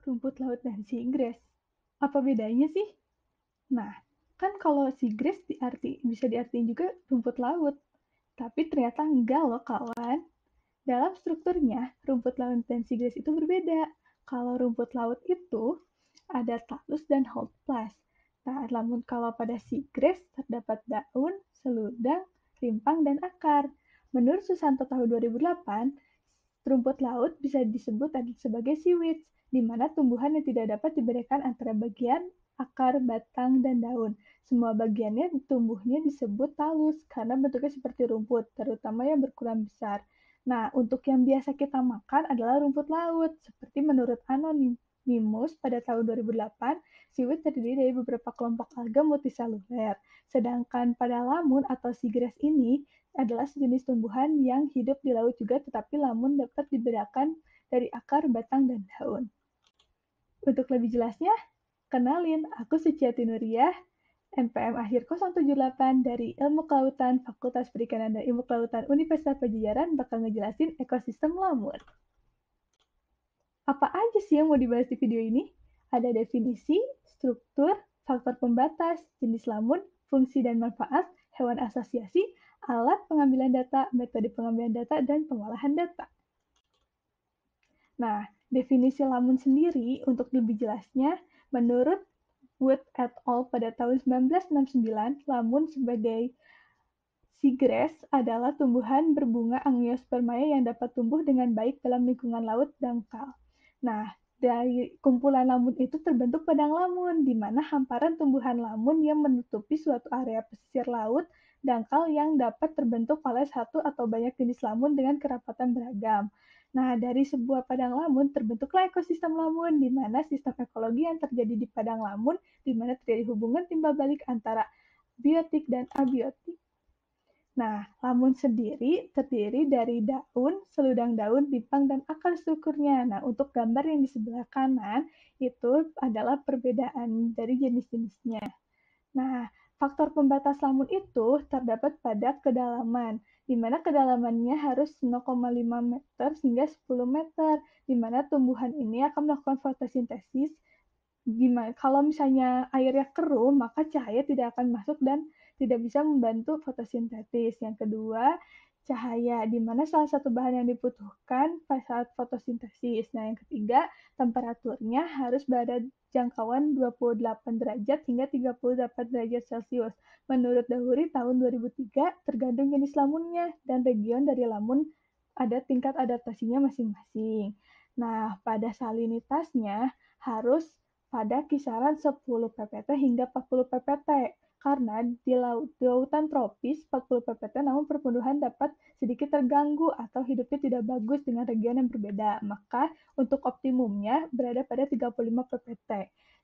rumput laut dan seagrass. Apa bedanya sih? Nah, kan kalau seagrass bisa diartiin juga rumput laut. Tapi ternyata enggak loh kawan. Dalam strukturnya, rumput laut dan seagrass itu berbeda. Kalau rumput laut itu ada talus dan holdfast. Nah, namun kalau pada seagrass terdapat daun, seludang, rimpang, dan akar. Menurut Susanto tahun 2008, rumput laut bisa disebut sebagai seaweeds, di mana tumbuhan yang tidak dapat dibedakan antara bagian akar, batang, dan daun. Semua bagiannya tumbuhnya disebut talus karena bentuknya seperti rumput, terutama yang berukuran besar. Nah, untuk yang biasa kita makan adalah rumput laut, seperti menurut Anonymous pada tahun 2008, seaweed terdiri dari beberapa kelompok alga multiseluler. Sedangkan pada lamun atau seagrass ini adalah sejenis tumbuhan yang hidup di laut juga, tetapi lamun dapat dibedakan dari akar, batang, dan daun. Untuk lebih jelasnya, kenalin, aku Suciati Nuriyah, NPM akhir 078 dari Ilmu Kelautan Fakultas Perikanan dan Ilmu Kelautan Universitas Padjadjaran bakal ngejelasin ekosistem lamun. Apa aja sih yang mau dibahas di video ini? Ada definisi, struktur, faktor pembatas, jenis lamun, fungsi dan manfaat, hewan asosiasi, alat pengambilan data, metode pengambilan data, dan pengolahan data. Nah, definisi lamun sendiri untuk lebih jelasnya, menurut Wood et al. Pada tahun 1969, lamun sebagai seagrass adalah tumbuhan berbunga angiospermae yang dapat tumbuh dengan baik dalam lingkungan laut dangkal. Nah, dari kumpulan lamun itu terbentuk padang lamun, di mana hamparan tumbuhan lamun yang menutupi suatu area pesisir laut dangkal yang dapat terbentuk oleh satu atau banyak jenis lamun dengan kerapatan beragam. Nah, dari sebuah padang lamun terbentuklah ekosistem lamun, di mana sistem ekologi yang terjadi di padang lamun, di mana terjadi hubungan timbal balik antara biotik dan abiotik. Nah, lamun sendiri terdiri dari daun, seludang daun, bipang, dan akar strukturnya. Nah, untuk gambar yang di sebelah kanan, itu adalah perbedaan dari jenis-jenisnya. Nah, faktor pembatas lamun itu terdapat pada kedalaman, di mana kedalamannya harus 0,5 meter hingga 10 meter, di mana tumbuhan ini akan melakukan fotosintesis. Kalau misalnya airnya keruh, maka cahaya tidak akan masuk dan tidak bisa membantu fotosintesis. Yang kedua, cahaya, di mana salah satu bahan yang dibutuhkan pada saat fotosintesis. Nah, yang ketiga, temperaturnya harus berada jangkauan 28 derajat hingga 38 derajat Celcius. Menurut Dahuri tahun 2003, tergantung jenis lamunnya dan region dari lamun ada tingkat adaptasinya masing-masing. Nah, pada salinitasnya harus pada kisaran 10 ppt hingga 40 ppt. Karena di lautan tropis 40 ppt namun pertumbuhan dapat sedikit terganggu atau hidupnya tidak bagus dengan region yang berbeda. Maka untuk optimumnya berada pada 35 ppt.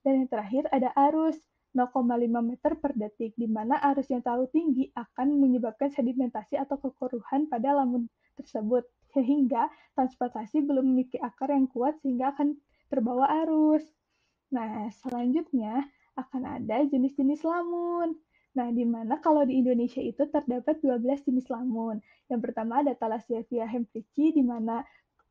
Dan yang terakhir ada arus 0,5 meter per detik, di mana arus yang terlalu tinggi akan menyebabkan sedimentasi atau kekeruhan pada lamun tersebut, sehingga transportasi belum memiliki akar yang kuat sehingga akan terbawa arus. Nah, selanjutnya akan ada jenis-jenis lamun. Nah, di mana kalau di Indonesia itu terdapat 12 jenis lamun. Yang pertama ada Thalassophia hempricci, di mana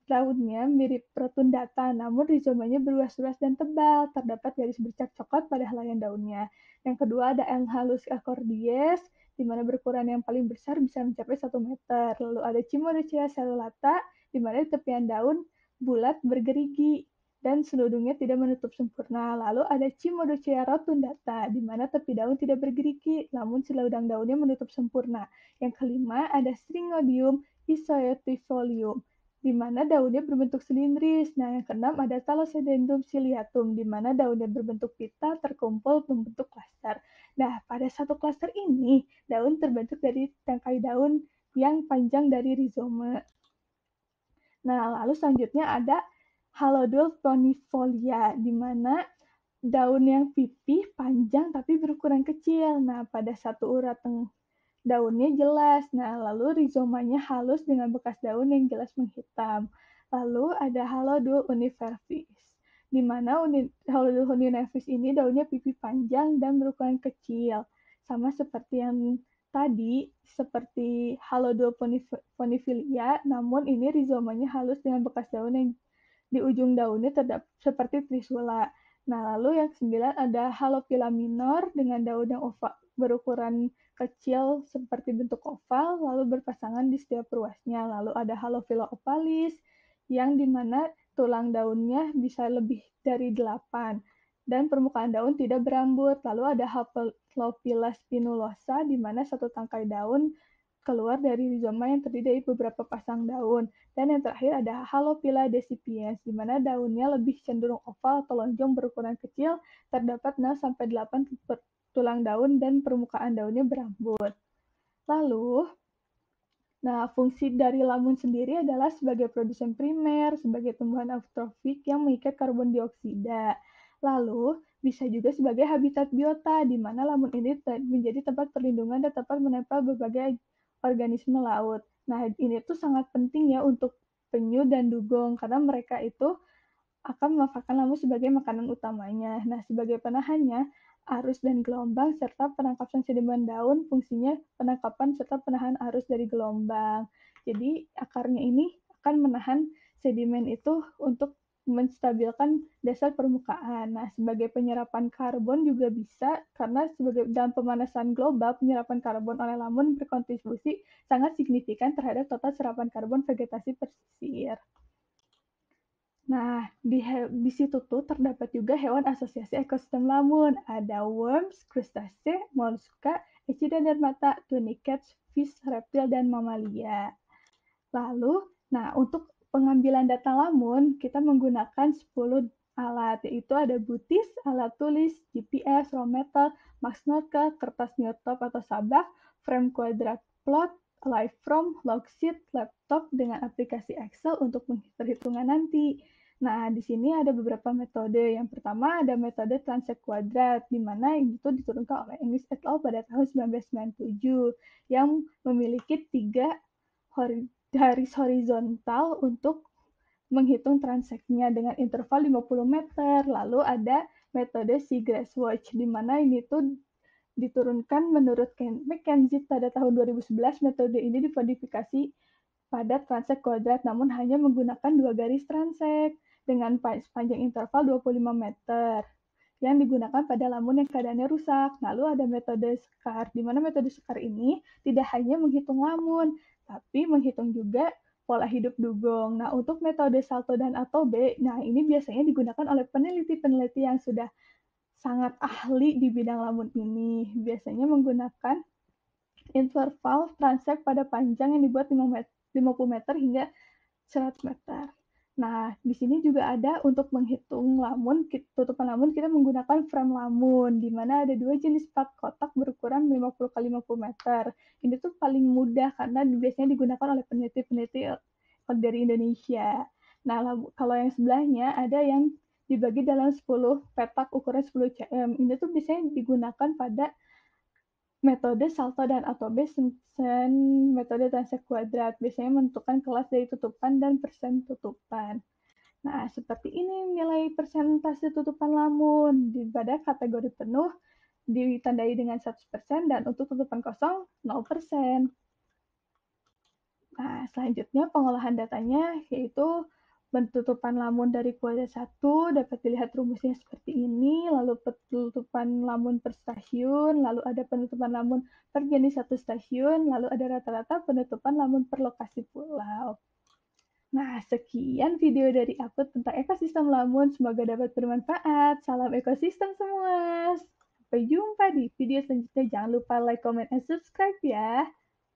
daunnya mirip rotundata, namun rizomanya beruas-ruas dan tebal. Terdapat garis bercak coklat pada helaian daunnya. Yang kedua ada Enchalus accordies, di mana berukuran yang paling besar bisa mencapai 1 meter. Lalu ada Cimodocea cellulata, di mana di tepian daun bulat bergerigi dan seludungnya tidak menutup sempurna. Lalu ada Cimodocea rotundata, di mana tepi daun tidak bergerigi, namun seludang daunnya menutup sempurna. Yang kelima ada Stringodium isothiolium, di mana daunnya berbentuk silindris. Nah, yang keenam ada Thalassodendron ciliatum, di mana daunnya berbentuk pita terkumpul membentuk klaster. Nah, pada satu klaster ini, daun terbentuk dari tangkai daun yang panjang dari rizoma. Nah, lalu selanjutnya ada Halodul planifolia, di mana daun yang pipih panjang tapi berukuran kecil. Nah, pada satu urat daunnya jelas. Nah, lalu rizomanya halus dengan bekas daun yang jelas menghitam. Lalu ada Halodul univervis, di mana Halodul univervis ini daunnya pipih panjang dan berukuran kecil. Sama seperti yang tadi, seperti Halodul ponifilia, namun ini rizomanya halus dengan bekas daun yang di ujung daunnya terdapat seperti trisula. Nah, lalu yang ke-9 ada Halophila minor dengan daun yang berukuran kecil seperti bentuk oval, lalu berpasangan di setiap ruasnya. Lalu ada Halophila opalis, yang dimana tulang daunnya bisa lebih dari 8, dan permukaan daun tidak berambut. Lalu ada Halophila spinulosa, di mana satu tangkai daun keluar dari rizoma yang terdiri dari beberapa pasang daun. Dan yang terakhir ada Halophila decipiens, di mana daunnya lebih cenderung oval atau lonjong berukuran kecil, terdapat 0-8 tulang daun dan permukaan daunnya berambut. Lalu, fungsi dari lamun sendiri adalah sebagai produsen primer, sebagai tumbuhan eutrofik yang mengikat karbon dioksida. Lalu, bisa juga sebagai habitat biota, di mana lamun ini menjadi tempat perlindungan dan tempat menempel berbagai organisme laut. Nah, ini tuh sangat penting ya untuk penyu dan dugong, karena mereka itu akan memanfaatkan lamun sebagai makanan utamanya. Nah, sebagai penahannya, arus dan gelombang serta penangkapan sedimen daun fungsinya penangkapan serta penahan arus dari gelombang. Jadi, akarnya ini akan menahan sedimen itu untuk menstabilkan dasar permukaan. Nah, sebagai penyerapan karbon juga bisa, karena sebagai dalam pemanasan global, penyerapan karbon oleh lamun berkontribusi sangat signifikan terhadap total serapan karbon vegetasi pesisir. Nah, di situ tuh terdapat juga hewan asosiasi ekosistem lamun. Ada worms, krustase, molluska, echidna dermata, tunicats, fish, reptil, dan mamalia. Lalu, untuk pengambilan data lamun, kita menggunakan 10 alat, yaitu ada butis, alat tulis, GPS, rometer, maxnorkel, kertas neotop atau sabak, frame quadrat plot, Livefrom, Logsheet, laptop dengan aplikasi Excel untuk perhitungan nanti. Nah, di sini ada beberapa metode. Yang pertama ada metode transek kuadrat, di mana itu diturunkan oleh English et al. Pada tahun 1997, yang memiliki 3 garis horizontal untuk menghitung transeknya dengan interval 50 meter. Lalu ada metode Seagrass Watch, di mana ini tuh diturunkan menurut McKenzie pada tahun 2011. Metode ini dimodifikasi pada transek kuadrat, namun hanya menggunakan 2 garis transek dengan panjang interval 25 meter yang digunakan pada lamun yang keadaannya rusak. Lalu ada metode SCAR, di mana metode SCAR ini tidak hanya menghitung lamun, tapi menghitung juga pola hidup dugong. Nah, untuk metode salto dan ATOB, ini biasanya digunakan oleh peneliti-peneliti yang sudah sangat ahli di bidang lamun ini. Biasanya menggunakan interval transek pada panjang yang dibuat 50 meter hingga 100 meter. Nah, di sini juga ada untuk menghitung lamun, tutupan lamun kita menggunakan frame lamun, di mana ada 2 jenis plat kotak berukuran 50 x 50 meter. Ini tuh paling mudah karena biasanya digunakan oleh peneliti-peneliti dari Indonesia. Nah, kalau yang sebelahnya ada yang dibagi dalam 10 petak ukuran 10 cm. Ini tuh biasanya digunakan pada metode salto dan ATOB metode transek kuadrat. Biasanya menentukan kelas dari tutupan dan persen tutupan. Nah, seperti ini nilai persentase tutupan lamun. Pada kategori penuh ditandai dengan 100% dan untuk tutupan kosong 0%. Nah, selanjutnya pengolahan datanya yaitu penutupan lamun dari kuadrat 1 dapat dilihat rumusnya seperti ini, lalu penutupan lamun per stasiun, lalu ada penutupan lamun per jenis satu stasiun, lalu ada rata-rata penutupan lamun per lokasi pulau. Nah, sekian video dari aku tentang ekosistem lamun. Semoga dapat bermanfaat. Salam ekosistem semua. Sampai jumpa di video selanjutnya. Jangan lupa like, comment, and subscribe ya.